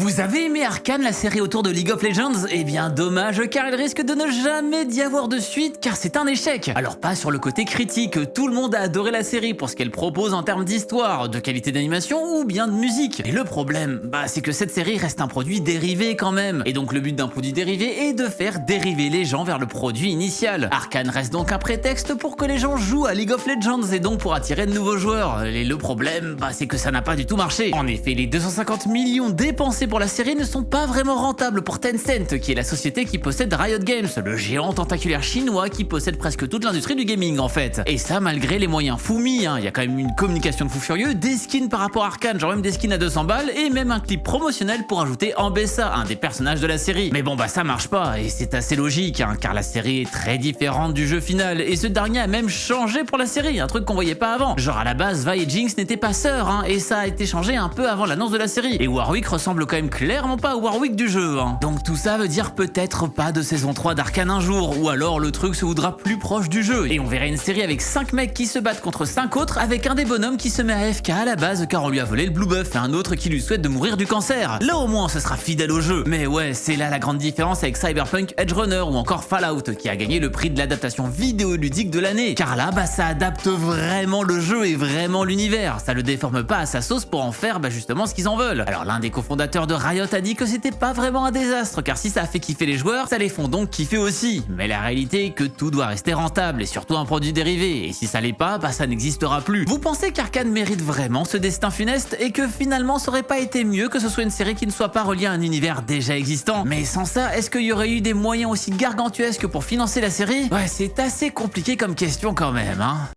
Vous avez aimé Arcane, la série autour de League of Legends? Eh bien dommage, car il risque de ne jamais d'y avoir de suite, car c'est un échec. Alors pas sur le côté critique, tout le monde a adoré la série pour ce qu'elle propose en termes d'histoire, de qualité d'animation ou bien de musique. Et le problème, c'est que cette série reste un produit dérivé quand même. Et donc le but d'un produit dérivé est de faire dériver les gens vers le produit initial. Arcane reste donc un prétexte pour que les gens jouent à League of Legends et donc pour attirer de nouveaux joueurs. Et le problème, c'est que ça n'a pas du tout marché. En effet, les 250 millions dépensés pour la série ne sont pas vraiment rentables pour Tencent, qui est la société qui possède Riot Games, le géant tentaculaire chinois qui possède presque toute l'industrie du gaming en fait. Et ça malgré les moyens fou mis, il y a quand même une communication de fou furieux, des skins par rapport à Arcane, genre même des skins à 200 balles, et même un clip promotionnel pour ajouter Ambessa, un des personnages de la série. Mais bon ça marche pas, et c'est assez logique, car la série est très différente du jeu final, et ce dernier a même changé pour la série, un truc qu'on voyait pas avant. Genre à la base, Vi et Jinx n'étaient pas sœurs, et ça a été changé un peu avant l'annonce de la série. Et Warwick ressemble quand même clairement pas au Warwick du jeu. Donc tout ça veut dire peut-être pas de saison 3 d'Arcane un jour, ou alors le truc se voudra plus proche du jeu, et on verrait une série avec 5 mecs qui se battent contre 5 autres, avec un des bonhommes qui se met à AFK à la base car on lui a volé le blue buff, et un autre qui lui souhaite de mourir du cancer. Là au moins ce sera fidèle au jeu. Mais ouais, c'est là la grande différence avec Cyberpunk Edgerunner ou encore Fallout, qui a gagné le prix de l'adaptation vidéoludique de l'année. Car là, ça adapte vraiment le jeu et vraiment l'univers. Ça le déforme pas à sa sauce pour en faire justement ce qu'ils en veulent. Alors l'un des cofondateurs de Riot a dit que c'était pas vraiment un désastre, car si ça a fait kiffer les joueurs, ça les font donc kiffer aussi. Mais la réalité est que tout doit rester rentable et surtout un produit dérivé. Et si ça l'est pas, ça n'existera plus. Vous pensez qu'Arcane mérite vraiment ce destin funeste et que finalement ça aurait pas été mieux que ce soit une série qui ne soit pas reliée à un univers déjà existant? Mais sans ça, est-ce qu'il y aurait eu des moyens aussi gargantuesques pour financer la série? Ouais, c'est assez compliqué comme question quand même,